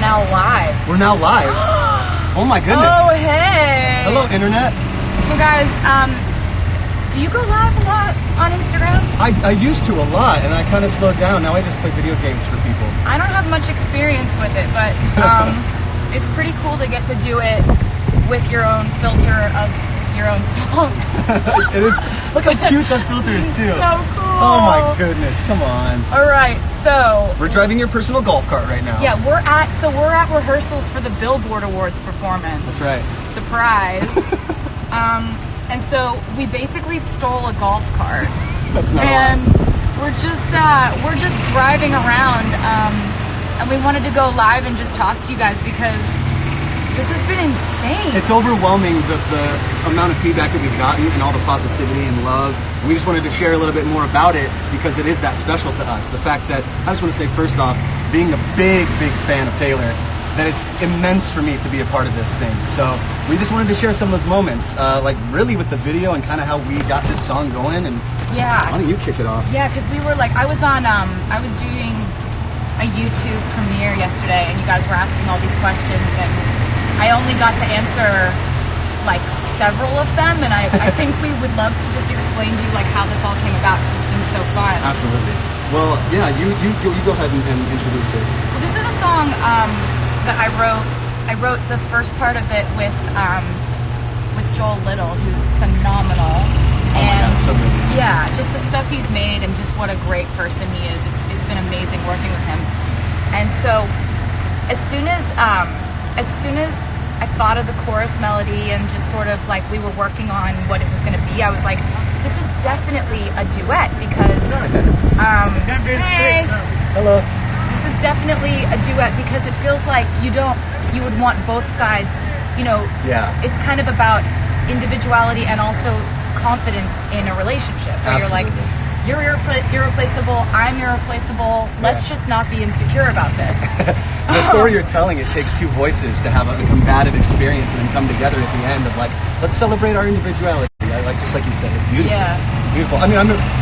now live. We're now live. Oh my goodness. Oh, hey. Hello, internet. So guys, do you go live a lot on Instagram? I used to a lot, and I kind of slowed down. Now I just play video games for people. I don't have much experience with it, but it's pretty cool to get to do it with your own filter of your own song. It is. Look how cute that filter is too. So cool. Oh my goodness, come on. All right, so we're driving your personal golf cart right now. Yeah, we're at rehearsals for the Billboard Awards performance. That's right. Surprise. And so we basically stole a golf cart. That's not and we're just driving around, and we wanted to go live and just talk to you guys because this has been insane. It's overwhelming, the amount of feedback that we've gotten and all the positivity and love. And we just wanted to share a little bit more about it because it is that special to us. The fact that, I just want to say first off, being a big fan of Taylor, that it's immense for me to be a part of this thing. So we just wanted to share some of those moments, like really with the video and kind of how we got this song going. And yeah, why don't you kick it off? Yeah, because we were like, I was doing a YouTube premiere yesterday, and you guys were asking all these questions, and I only got to answer like several of them, and I think we would love to just explain to you like how this all came about because it's been so fun. Absolutely. Well, yeah, you go ahead and introduce it. Well, this is a song that I wrote. I wrote the first part of it with Joel Little, who's phenomenal. Oh my God, so good. Yeah, just the stuff he's made and just what a great person he is. It's been amazing working with him. And so as soon as I thought of the chorus melody and just sort of like we were working on what it was going to be, I was like, this is definitely a duet because hey, hello. This is definitely a duet because it feels like you would want both sides, you know. Yeah. It's kind of about individuality and also confidence in a relationship where Absolutely. you're like, you're irreplaceable, I'm irreplaceable, let's just not be insecure about this. The story you're telling, it takes two voices to have a combative experience and then come together at the end of like, let's celebrate our individuality. Like just like you said, it's beautiful. Yeah. It's beautiful. I mean,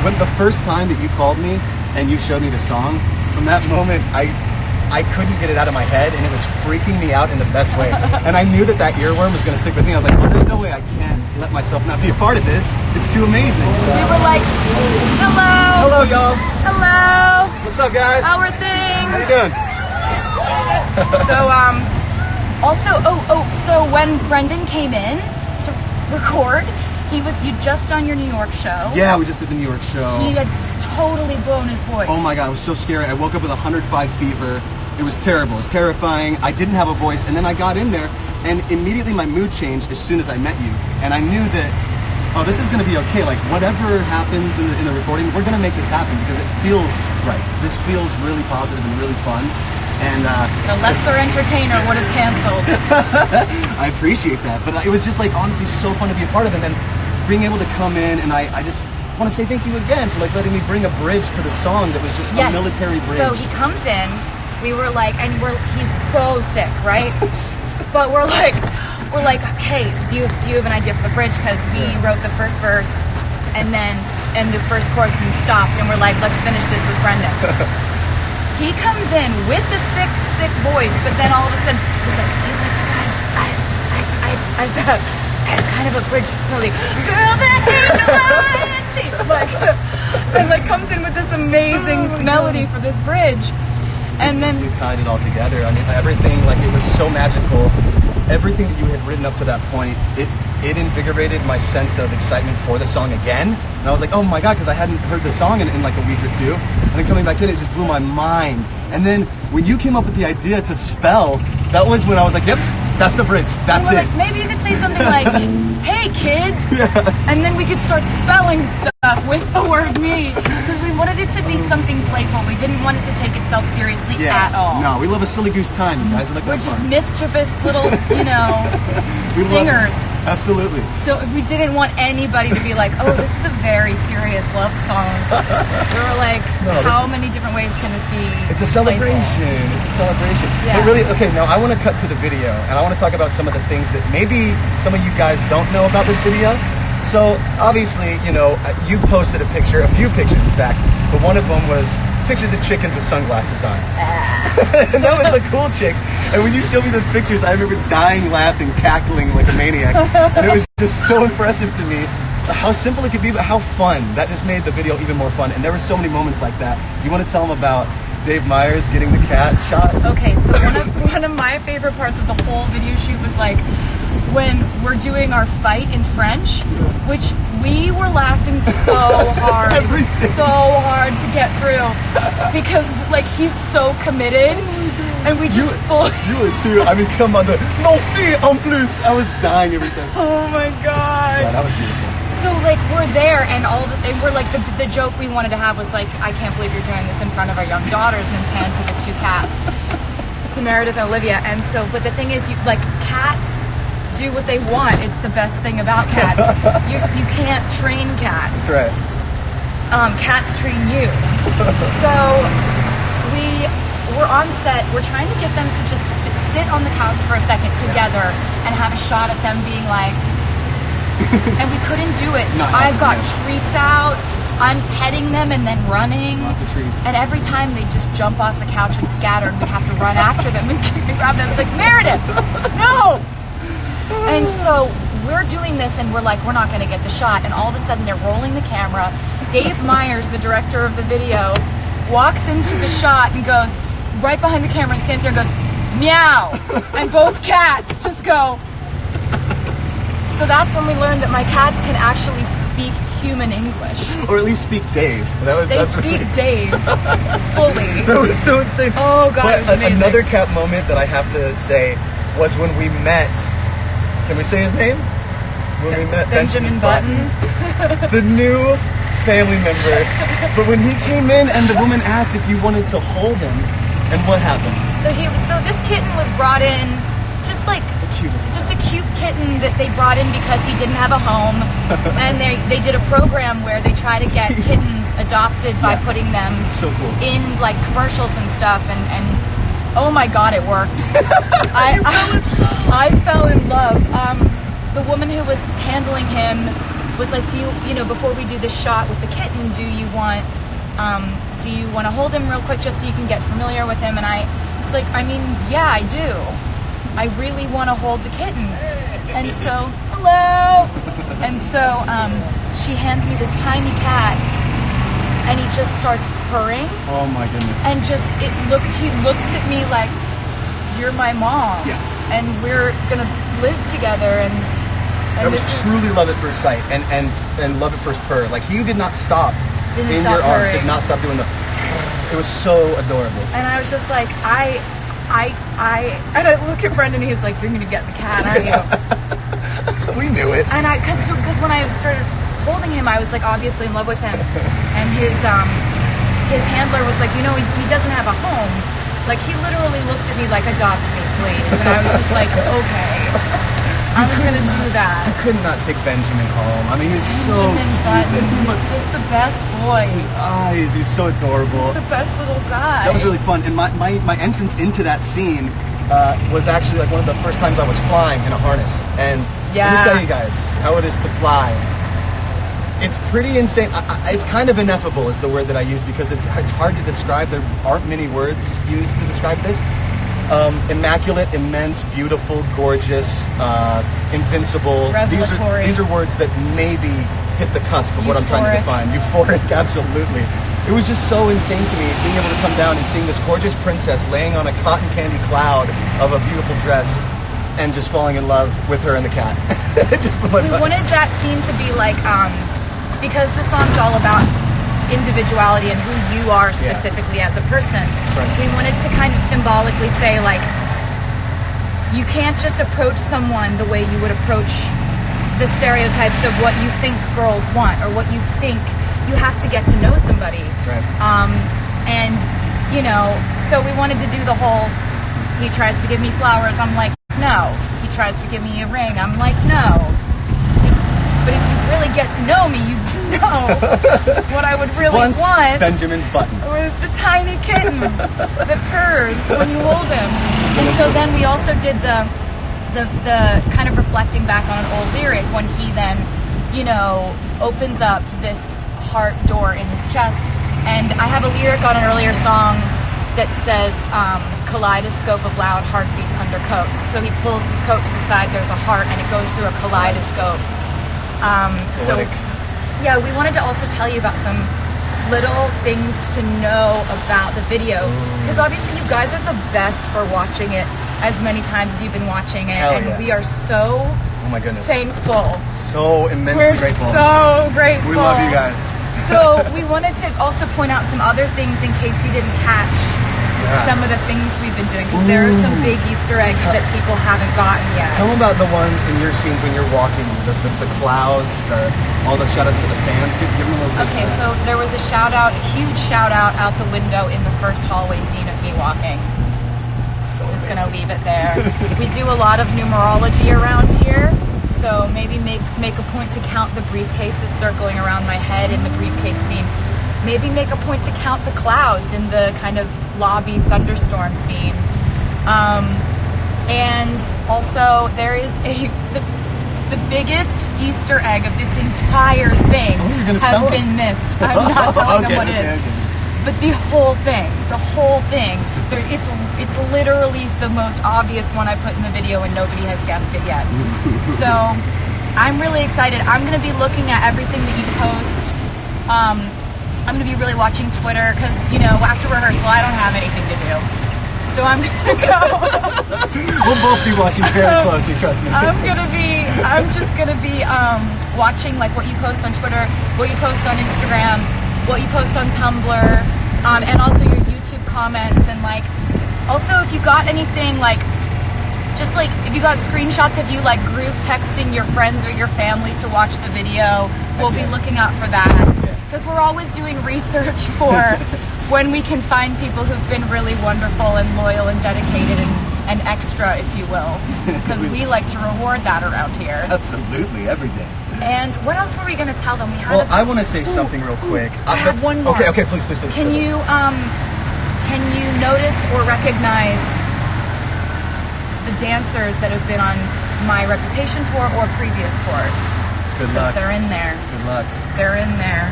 when the first time that you called me and you showed me the song, from that moment, I couldn't get it out of my head, and it was freaking me out in the best way. And I knew that earworm was going to stick with me. I was like, well, there's no way I can let myself not be a part of this. It's too amazing. So. We were like, hello. Hello, y'all. Hello. What's up, guys? How are things? How you doing? So, so when Brendan came in to record, you'd just done your New York show. Yeah, we just did the New York show. He had totally blown his voice. Oh my God, it was so scary. I woke up with 105 fever. It was terrible. It was terrifying. I didn't have a voice, and then I got in there, and immediately my mood changed as soon as I met you. And I knew that, oh, this is going to be okay. Like, whatever happens in the recording, we're going to make this happen because it feels right. This feels really positive and really fun. And the lesser entertainer would have canceled. I appreciate that, but it was just like honestly so fun to be a part of, and then being able to come in, and I just want to say thank you again for like letting me bring a bridge to the song that was just a military bridge. So he comes in, we were like, and he's so sick, right? But we're like, hey, do you have an idea for the bridge? Because we wrote the first verse and the first chorus and stopped, and we're like, let's finish this with Brendan. He comes in with the sick voice, but then all of a sudden he's like, guys, I've got kind of a bridge melody. Girl, that ain't no loyalty. And comes in with this amazing melody for this bridge. And then we tied it all together. I mean, everything, like, it was so magical. Everything that you had written up to that point, it invigorated my sense of excitement for the song again. And I was like, oh my God, because I hadn't heard the song in like a week or two. And then coming back in, it just blew my mind. And then when you came up with the idea to spell, that was when I was like, yep, that's the bridge. That's it. Like, maybe you could say something like, hey kids. Yeah. And then we could start spelling stuff with the word me. Because we wanted it to be something playful. We didn't want it to take itself seriously at all. No, we love a silly goose time, you guys. We're just mischievous little, singers. Absolutely. So we didn't want anybody to be like, oh, this is a very serious love song. We were like, how many different ways can this be? It's a celebration. Playful? It's a celebration. Yeah. But really, okay, now I want to cut to the video, and I want to talk about some of the things that maybe some of you guys don't know about this video. So obviously, you posted a few pictures in fact, but one of them was pictures of chickens with sunglasses on. And that was the cool chicks. And when you showed me those pictures, I remember dying laughing, cackling like a maniac. And it was just so impressive to me how simple it could be, but how fun. That just made the video even more fun. And there were so many moments like that. Do you want to tell them about Dave Meyers getting the cat shot? Okay, so one of my favorite parts of the whole video shoot was like when we're doing our fight in French, which we were laughing so hard. It was so hard to get through because like he's so committed, and we just You were too. I mean, come on, the non fille en plus. I was dying every time. Oh my god. Yeah, that was beautiful. So like we're there, and and we're like the joke we wanted to have was like, I can't believe you're doing this in front of our young daughters, and then pan to the two cats, to Meredith and Olivia. And so, but the thing is, you like cats do what they want. It's the best thing about cats. You can't train cats. That's right. Cats train you. So we're on set. We're trying to get them to just sit on the couch for a second together and have a shot at them being like. And we couldn't do it. I've got treats out. I'm petting them and then running. Lots of treats. And every time they just jump off the couch and scatter, and we have to run after them and grab them. Like, Meredith, no! And so we're doing this, and we're like, we're not going to get the shot. And all of a sudden, they're rolling the camera. Dave Meyers, the director of the video, walks into the shot and goes right behind the camera and stands there and goes, meow. And both cats just go. So that's when we learned that my cats can actually speak human English. Or at least speak Dave. They speak Dave fully. That was so insane. Oh god, it was amazing. Another cat moment that I have to say was when we met. Can we say his name? When we met Benjamin Button. The new family member. But when he came in and the woman asked if you wanted to hold him, and what happened? So this kitten was brought in just like just a cute kitten that they brought in because he didn't have a home, and they did a program where they try to get kittens adopted by putting them so cool. in like commercials and stuff, and oh my god, it worked. I fell in love. The woman who was handling him was like, do you know, before we do this shot with the kitten, do you want to hold him real quick just so you can get familiar with him? And I was like, I mean, yeah, I do. I really want to hold the kitten. And so, hello. And so she hands me this tiny cat, and he just starts purring. Oh my goodness. And he looks at me like, you're my mom. Yeah. And we're gonna live together. And that was truly love at first sight and love at first purr. Like he did not stop in your arms, did not stop doing the. It was so adorable. And I was just like, and I look at Brendan, and he's like, you're gonna get the cat, aren't you? We knew it. And because when I started holding him, I was like obviously in love with him. And his handler was like, you know, he doesn't have a home. Like he literally looked at me like, adopt me, please. And I was just like, okay, I'm gonna do that. You could not take Benjamin home. I mean, he's so Button. He's just the best boy. His eyes, he's so adorable. He's the best little guy. That was really fun. And my entrance into that scene was actually like one of the first times I was flying in a harness. And let me tell you guys how it is to fly. It's pretty insane. It's kind of ineffable is the word that I use because it's hard to describe. There aren't many words used to describe this. Immaculate, immense, beautiful, gorgeous, invincible. Revelatory. These are words that maybe hit the cusp of what I'm trying to define. Euphoric, absolutely. It was just so insane to me being able to come down and seeing this gorgeous princess laying on a cotton candy cloud of a beautiful dress and just falling in love with her and the cat. It just blew my mind. We wanted that scene to be like, because the song's all about individuality and who you are specifically as a person. Right. We wanted to kind of symbolically say, like, you can't just approach someone the way you would approach the stereotypes of what you think girls want or what you think. You have to get to know somebody. That's right. And, you know, so we wanted to do the whole, he tries to give me flowers, I'm like, no. He tries to give me a ring, I'm like, no. But if you really get to know me, you know what I would really want. Benjamin Button was the tiny kitten that purrs when you hold him. And so then we also did the kind of reflecting back on an old lyric when he then, you know, opens up this heart door in his chest And I have a lyric on an earlier song that says, kaleidoscope of loud heartbeats under coats. So he pulls his coat to the side, there's a heart, and it goes through a kaleidoscope. So yeah, we wanted to also tell you about some little things to know about the video, because obviously you guys are the best for watching it as many times as you've been watching it. Hell And yeah. we are so thankful. So immensely We're grateful. so grateful. We love you guys. So we wanted to also point out some other things in case you didn't catch some of the things we've been doing, because there are some big Easter eggs that people haven't gotten yet. Tell them about the ones in your scenes when you're walking, the clouds, all the shout outs to the fans. Give them a little taste. Okay, so there was a shout out, a huge shout out the window in the first hallway scene of me walking. Just gonna leave it there. We do a lot of numerology around here, so maybe make a point to count the briefcases circling around my head in the briefcase scene. Maybe make a point to count the clouds in the kind of lobby thunderstorm scene. And also there is the biggest Easter egg of this entire thing has been missed. I'm not telling them what it is. Okay. But the whole thing, it's literally the most obvious one I put in the video and nobody has guessed it yet. So I'm really excited. I'm going to be looking at everything that you post. I'm going to be really watching Twitter because, after rehearsal, I don't have anything to do. So I'm going to go. We'll both be watching very closely, trust me. I'm just going to be watching like what you post on Twitter, what you post on Instagram, what you post on Tumblr, and also your YouTube comments, and like also if you got anything like just like if you got screenshots of you like group texting your friends or your family to watch the video, we'll be looking out for that, because we're always doing research for when we can find people who've been really wonderful and loyal and dedicated and extra, if you will, because we like to reward that around here. Absolutely, every day. And what else were we going to tell them? I want to say something real quick. I have one more. Okay, please. Can you notice or recognize the dancers that have been on my Reputation tour or previous tours? Good luck. They're in there. Good luck. They're in there,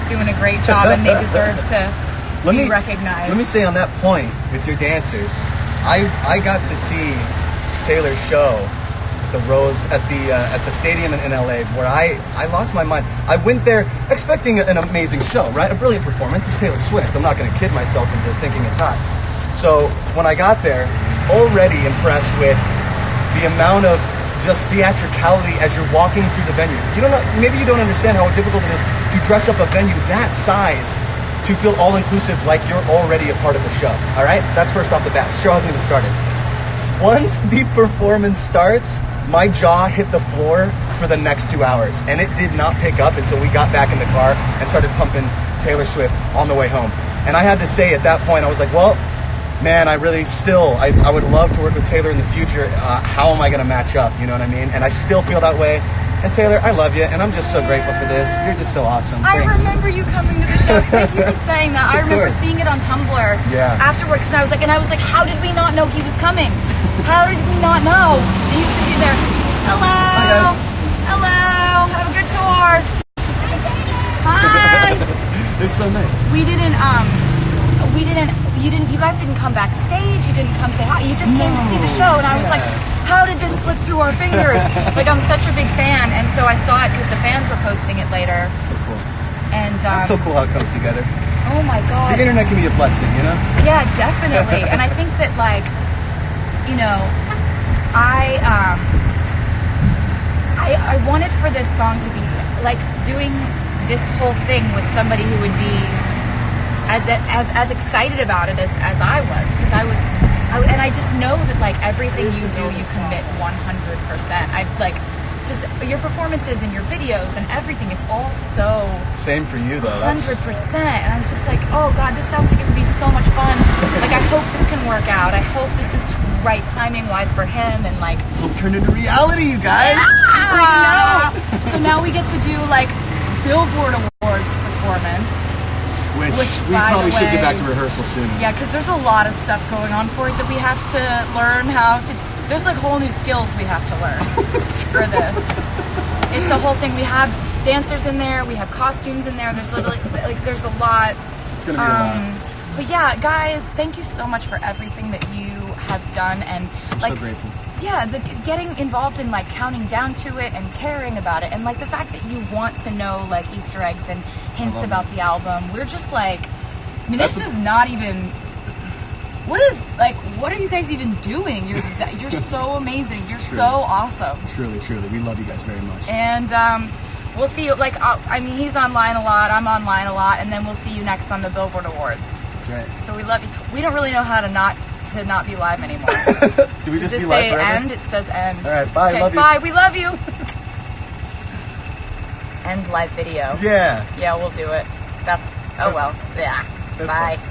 doing a great job, and they deserve to be recognized. Let me say on that point with your dancers, I got to see Taylor's show. The Rose at the stadium in LA, where I lost my mind. I went there expecting an amazing show, right? A brilliant performance. It's Taylor Swift. I'm not going to kid myself into thinking it's hot. So when I got there, already impressed with the amount of just theatricality as you're walking through the venue. Maybe you don't understand how difficult it is to dress up a venue that size to feel all-inclusive, like you're already a part of the show. All right? That's first off the bat. The show hasn't even started. Once the performance starts, my jaw hit the floor for the next 2 hours, and it did not pick up until we got back in the car and started pumping Taylor Swift on the way home. And I had to say at that point, I was like, well, man, I would love to work with Taylor in the future. How am I going to match up? You know what I mean? And I still feel that way. And Taylor, I love you, and I'm just so grateful for this. You're just so awesome. I Thanks. remember you coming to the show. Thank you for saying that. I remember seeing it on Tumblr afterwards, because I was like, how did we not know he was coming? How did we not know that he was going to be there? Hello. Hi, guys. Hello. Have a good tour. Hi. They're so nice. You guys didn't come backstage. You didn't come say hi. You just came to see the show, and I was like, how did this slip through our fingers? Like, I'm such a big fan, and so I saw it because the fans were posting it later. So cool. And That's so cool how it comes together. Oh my God. The internet can be a blessing, Yeah, definitely. And I think that, like, I wanted for this song to be like doing this whole thing with somebody who would be as excited about it as I was, because and I just know that like everything you do, you commit 100%. I like just your performances and your videos and everything. It's all so same for you though. 100%. And I was just like, oh God, this sounds like it would be so much fun. Like, I hope this can work out. I hope this is right timing wise for him, and like hope turned into reality, you guys. Freaking out. So now we get to do like Billboard Awards performance. Which we probably should get back to rehearsal soon. Yeah, because there's a lot of stuff going on for it that we have to learn how to. There's like whole new skills we have to learn for this. It's a whole thing. We have dancers in there. We have costumes in there. There's literally like there's a lot. It's gonna be a lot. But yeah, guys, thank you so much for everything that you have done, and I'm so grateful. Yeah, getting involved in like counting down to it and caring about it, and like the fact that you want to know like Easter eggs and hints about the album. We're just like, I mean, this is not even. What are you guys even doing? You're so amazing. You're so awesome. Truly, we love you guys very much. And we'll see you. Like, I mean, he's online a lot. I'm online a lot, and then we'll see you next on the Billboard Awards. That's right. So we love you. We don't really know how to not be live anymore. Do we just be say live forever? end? It says end. All right, bye. Okay, love you. bye. We love you. End live video. Yeah. Yeah, we'll do it. Yeah. That's Bye. fine.